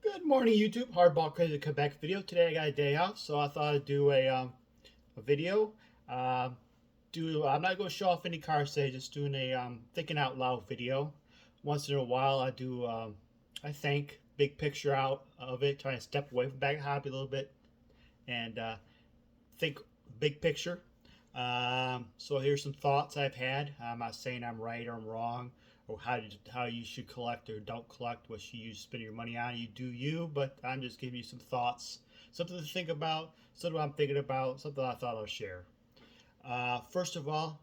Good morning, YouTube. Hardball Crazy Quebec video. Today I got a day off, so I thought I'd do a video. Uh, I'm not going to show off any cars today. Just doing a thinking out loud video. Once in a while, I do. I think big picture out of it, trying to step away from back hobby a little bit and think big picture. So here's some thoughts I've had. I'm not saying I'm right or I'm wrong, or how you should collect or don't collect, what you spend your money on. You do you, but I'm just giving you some thoughts, something to think about, something I'm thinking about, something I thought I'll share. First of all,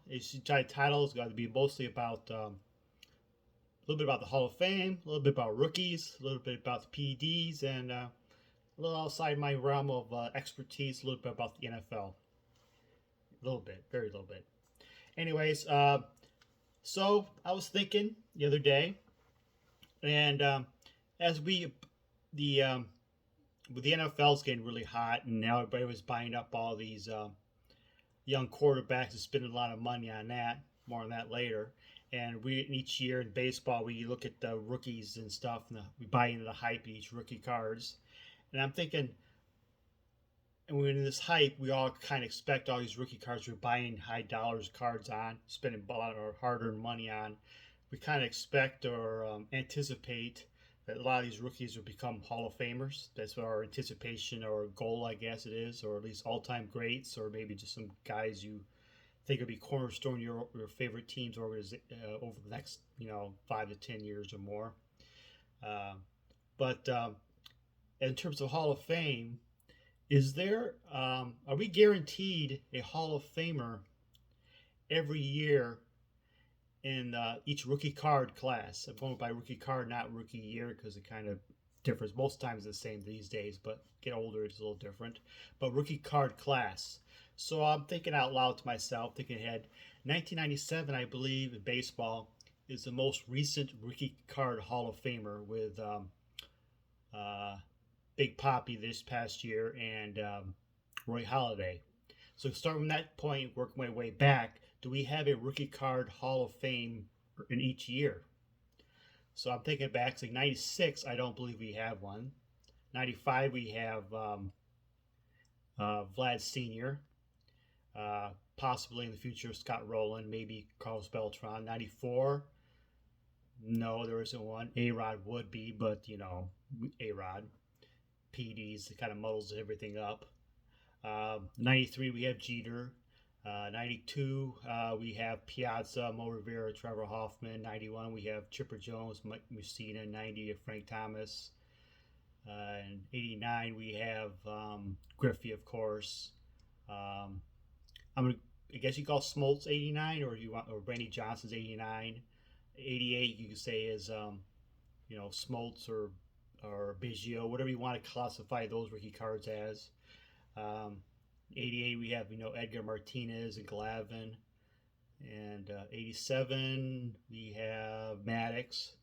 title is going to be mostly about a little bit about the Hall of Fame, a little bit about rookies, a little bit about the PEDs, and a little outside my realm of expertise, a little bit about the NFL. A little bit, very little bit. Anyways, so I was thinking the other day, and as we the with the NFL's getting really hot, and now everybody was buying up all these young quarterbacks and spending a lot of money on that. More on that later. And we each year in baseball we look at the rookies and stuff, and we buy into the hype each rookie cards. And I'm thinking, and when in this hype, we all kind of expect all these rookie cards we're buying high dollars cards on, spending a lot of our hard-earned money on. We kind of expect or anticipate that a lot of these rookies will become Hall of Famers. That's what our anticipation or goal, I guess it is, or at least all-time greats, or maybe just some guys you think will be cornerstone your favorite teams over the next 5 to 10 years or more. Uh, but in terms of Hall of Fame, are we guaranteed a Hall of Famer every year in each rookie card class? I'm going by rookie card, not rookie year, because it kind of differs. Most times it's the same these days, but get older, it's a little different. But rookie card class. So I'm thinking out loud to myself, thinking ahead. 1997, I believe, in baseball is the most recent rookie card Hall of Famer with uh, Big Poppy this past year and Roy Halladay. So starting from that point, work my way back. Do we have a rookie card Hall of Fame in each year? So I'm thinking back to '96. I don't believe we have one. '95 we have Vlad Senior. Possibly in the future Scott Rowland, maybe Carlos Beltran. '94. No, there isn't one. A Rod would be, but A Rod. PEDs, it kind of muddles everything up. 93, we have Jeter. 92, we have Piazza, Mo Rivera, Trevor Hoffman. 91, we have Chipper Jones, Mike Mussina. 90, Frank Thomas. And 89, we have Griffey, of course. Um, I guess you call Smoltz 89, or Randy Johnson's 89. 88, you could say is Smoltz or Biggio, whatever you want to classify those rookie cards as. Um, 88, we have Edgar Martinez and Glavin, and 87 we have Maddox.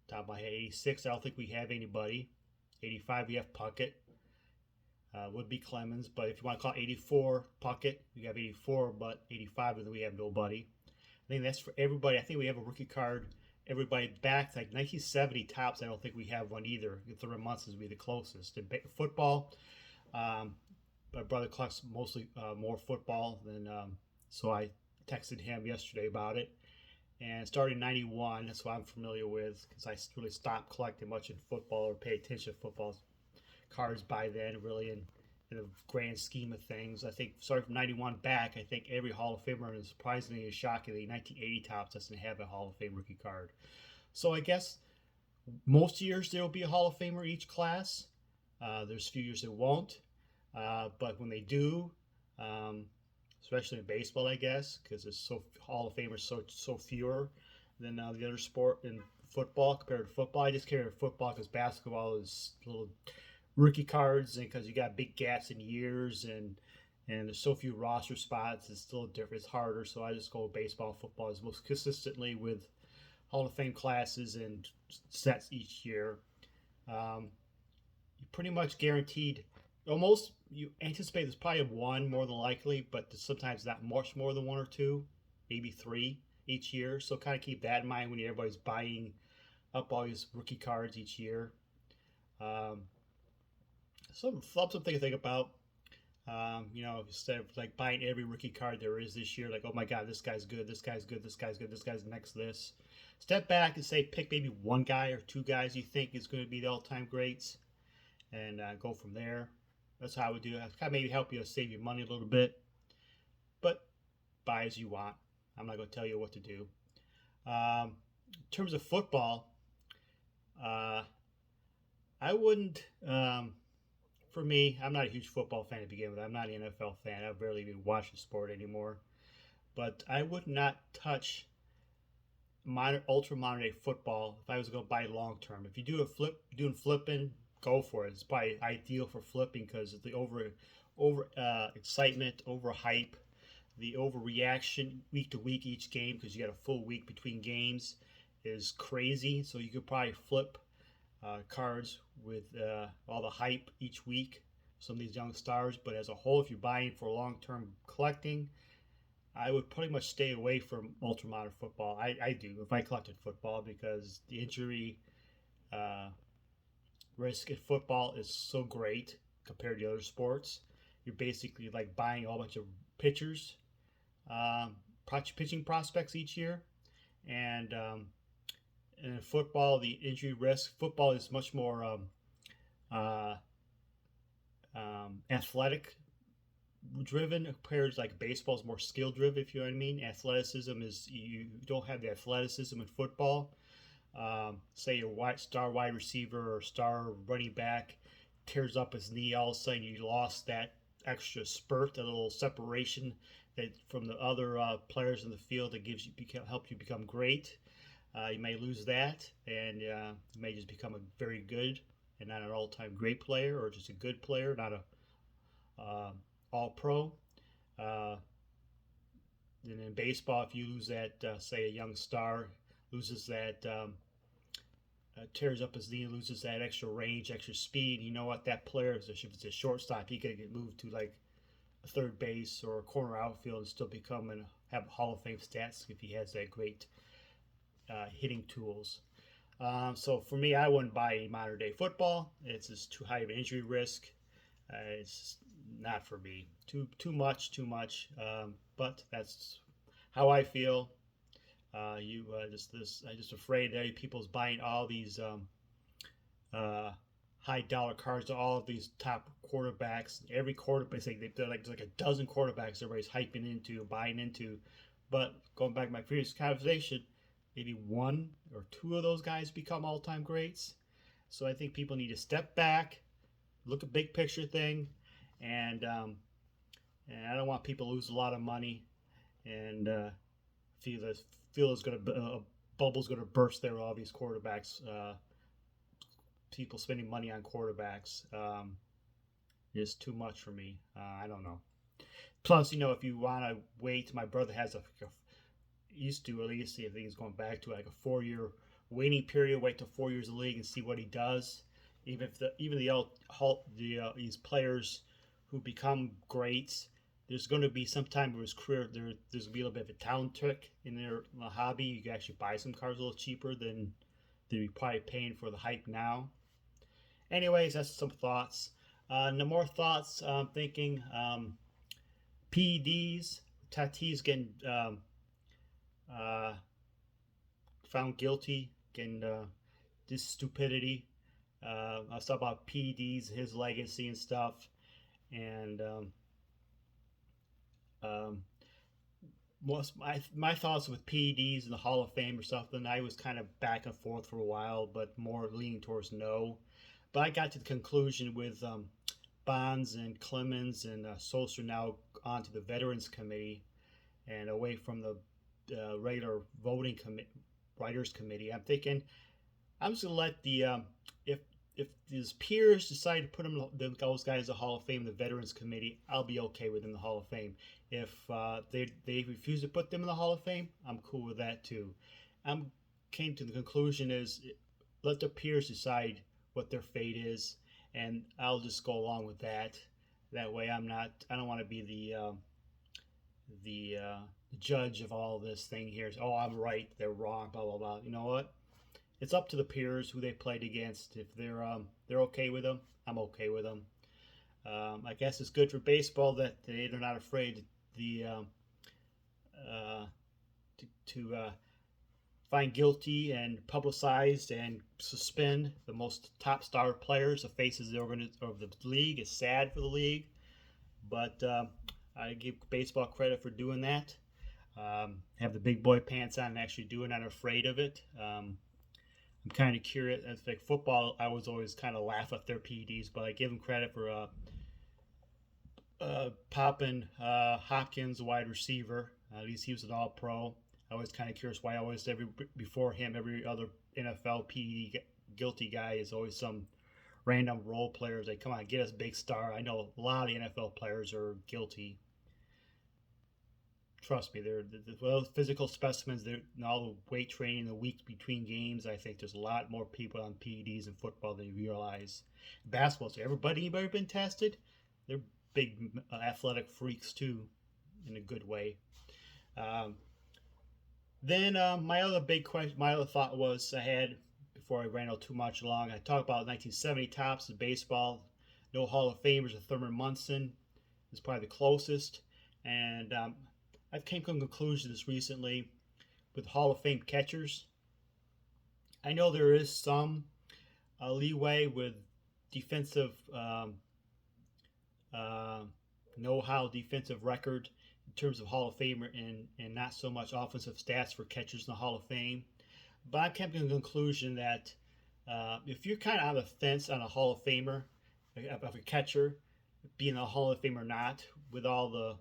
Top of my head, 86 I don't think we have anybody. 85 we have Puckett. Would be Clemens, but if you want to call 84 Puckett, we have 84, but 85 we have nobody. I think that's for everybody. I think we have a rookie card. Everybody back like 1970 tops. I don't think we have one either. Thurman Munson's be the closest. In football, my brother collects mostly more football than. So I texted him yesterday about it, and started in '91. That's what I'm familiar with because I really stopped collecting much in football or pay attention to football cards by then. Really, in the grand scheme of things, I think starting from '91 back, I think every Hall of Famer, and surprisingly and shockingly, 1980 tops doesn't have a Hall of Fame rookie card. So I guess most years there will be a Hall of Famer each class. There's a few years that won't, but when they do, um, especially in baseball, I guess, because it's so Hall of Famers so fewer than the other sport in football compared to football. I just care football because basketball is little rookie cards, and because you got big gaps in years and there's so few roster spots, it's still different. It's harder, so I just go with baseball. Football is most consistently with Hall of Fame classes and sets each year. You pretty much guaranteed. Almost you anticipate there's probably one more than likely, but sometimes not much more than one or two, maybe three each year. So kind of keep that in mind when everybody's buying up all these rookie cards each year. Um, something to think about. Instead of like buying every rookie card there is this year, like, oh my God, this guy's good, this guy's good, this guy's good, this guy's next to this. Step back and say, pick maybe one guy or two guys you think is going to be the all-time greats, and go from there. That's how I would do it. Kind of maybe help you save your money a little bit, but buy as you want. I'm not going to tell you what to do. In terms of football, uh, I wouldn't. For me, I'm not a huge football fan to begin with. I'm not an NFL fan. I barely even watch the sport anymore. But I would not touch ultra modern day football if I was going to buy long term. If you doing flipping, go for it. It's probably ideal for flipping because the over excitement, over hype, the overreaction week to week each game because you got a full week between games is crazy. So you could probably flip cards with all the hype each week. Some of these young stars, but as a whole, if you're buying for long term collecting, I would pretty much stay away from ultra modern football. I do if I collected football because the injury uh, risk in football is so great compared to other sports. You're basically like buying a whole bunch of pitchers, um, pitching prospects each year, and in football, the injury risk. Football is much more uh, athletic driven compared to like baseball is more skill driven, if you know what I mean. Athleticism is you don't have the athleticism in football. Say your star wide receiver or star running back tears up his knee, all of a sudden you lost that extra spurt, that little separation that from the other players in the field that gives you help you become great. You may lose that, and you may just become a very good and not an all-time great player, or just a good player, not a all-pro. Uh, and in baseball, if you lose that, say a young star loses that, tears up his knee, loses that extra range, extra speed, you know what? That player, if it's a shortstop, he could get moved to like a third base or a corner outfield and still become and have Hall of Fame stats if he has that great hitting tools. So for me, I wouldn't buy a modern day football. It's just too high of an injury risk. It's not for me. Too much, too much. But that's how I feel. I'm just afraid that people's buying all these uh, high dollar cards to all of these top quarterbacks. Every quarterback, they're like a dozen quarterbacks everybody's hyping into, buying into. But going back to my previous conversation, maybe one or two of those guys become all-time greats. So I think people need to step back, look at big picture thing, and I don't want people to lose a lot of money and feel this feel is going to bubble's going to burst there. All these quarterbacks, people spending money on quarterbacks is too much for me. I don't know. Plus, if you want to wait, my brother has used to, at least I think he's going back to like a 4 year waiting period. Wait till 4 years of the league and see what he does. Even if these players who become greats, there's going to be some time where his career there's going to be a little bit of a talent trick in their hobby. You can actually buy some cars a little cheaper than you're probably paying for the hype now. Anyways, that's some thoughts. No more thoughts. I'm thinking PEDs. Tatis getting found guilty in this stupidity. I was talking about PEDs, his legacy and stuff, and most my thoughts with PEDs and the Hall of Fame or something. I was kind of back and forth for a while, but more leaning towards no. But I got to the conclusion with Bonds and Clemens and Solskjaer now onto the Veterans Committee and away from the regular voting writers committee. I'm thinking I'm just gonna let the if his peers decide to put those guys in the Hall of Fame, the Veterans Committee, I'll be okay with them in the Hall of Fame. If they refuse to put them in the Hall of Fame, I'm cool with that too. I came to the conclusion is let the peers decide what their fate is, and I'll just go along with that. That way, I don't want to be the judge of all this thing here. Oh, I'm right, they're wrong, blah blah blah. You know what? it's up to the peers who they played against. If they're okay with them, I'm okay with them. I guess it's good for baseball that they're not afraid the uh, to find guilty and publicized and suspend the most top star players, the faces of the league. It's sad for the league, but I give baseball credit for doing that. Have the big boy pants on and actually doing it, not afraid of it. I'm kind of curious. As like football, I was always kind of laugh at their PEDs, but I give them credit for popping Hopkins, wide receiver. At least he was an All-Pro. I was kind of curious why always before him every other NFL PED guilty guy is always some random role players. Like, come on, get us a big star. I know a lot of the NFL players are guilty. Trust me, they're well physical specimens. They're all the weight training, the weeks between games. I think there's a lot more people on PEDs in football than you realize. Basketball, so anybody been tested? They're big athletic freaks too, in a good way. Um, then my other big question, my other thought was I had before I ran out too much long. I talked about 1970 tops in baseball. No Hall of Famers. Thurman Munson is probably the closest, and I've came to a conclusion this recently with Hall of Fame catchers. I know there is some leeway with defensive know-how, defensive record in terms of Hall of Famer, and not so much offensive stats for catchers in the Hall of Fame. But I came to the conclusion that if you're kind of on the fence on a Hall of Famer, of a catcher, being a Hall of Fame or not, with all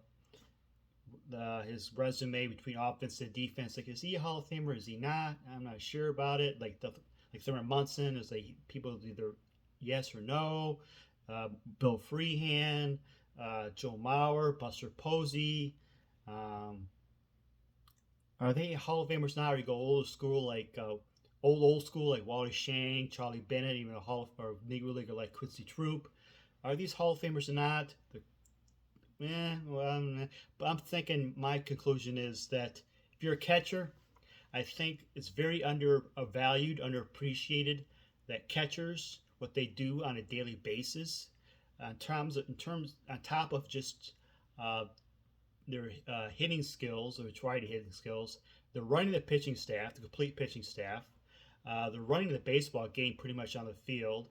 his resume between offense and defense, like, is he a Hall of Famer? Is he not? I'm not sure about it. Like Thurman Munson is like people either yes or no. Bill Freehan, Joe Mauer, Buster Posey. Are they Hall of Famers now? Or you go old school like old school like Wally Shank, Charlie Bennett, even a Hall of or Negro Leaguer like Quincy Troop. Are these Hall of Famers or not? But I'm thinking my conclusion is that if you're a catcher, I think it's very undervalued, underappreciated that catchers what they do on a daily basis, in terms on top of just their hitting skills or try to hitting skills, they're running the pitching staff, the complete pitching staff. They're running the baseball game pretty much on the field.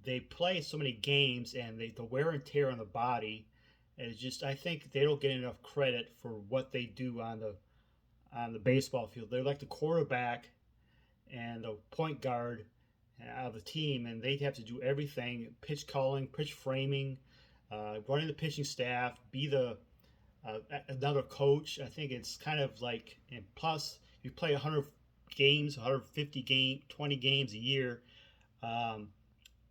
They play so many games, and the wear and tear on the body is just. I think they don't get enough credit for what they do on the baseball field. They're like the quarterback and the point guard of the team, and they have to do everything: pitch calling, pitch framing, running the pitching staff, be the another coach. I think it's kind of like, and plus you play 100 games, 150 20 games a year.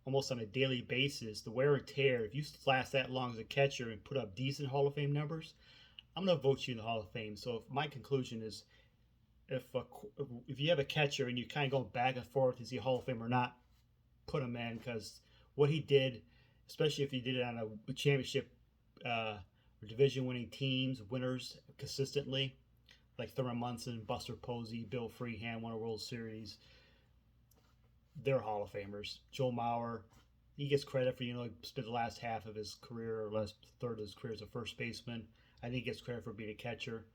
Almost on a daily basis, the wear and tear. If you last that long as a catcher and put up decent Hall of Fame numbers, I'm going to vote you in the Hall of Fame. So my conclusion is, if you have a catcher and you're kind of going back and forth, is he a Hall of Fame or not, put him in, because what he did, especially if he did it on a championship or division-winning teams, winners consistently, like Thurman Munson, Buster Posey, Bill Freehan won a World Series. They're Hall of Famers. Joe Mauer, he gets credit for, spent the last half of his career or last third of his career as a first baseman. I think he gets credit for being a catcher.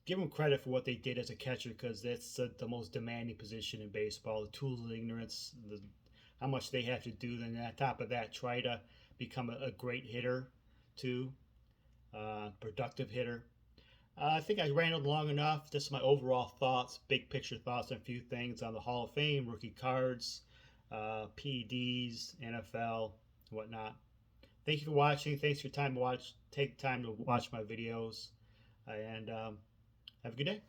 Give him credit for what they did as a catcher, because that's the most demanding position in baseball. The tools of ignorance, how much they have to do. Then on top of that, try to become a great hitter too, productive hitter. I think I ran it long enough. Just my overall thoughts, big picture thoughts on a few things on the Hall of Fame, rookie cards, PEDs, NFL, whatnot. Thank you for watching. Thanks for your time to watch. Take time to watch my videos, and have a good day.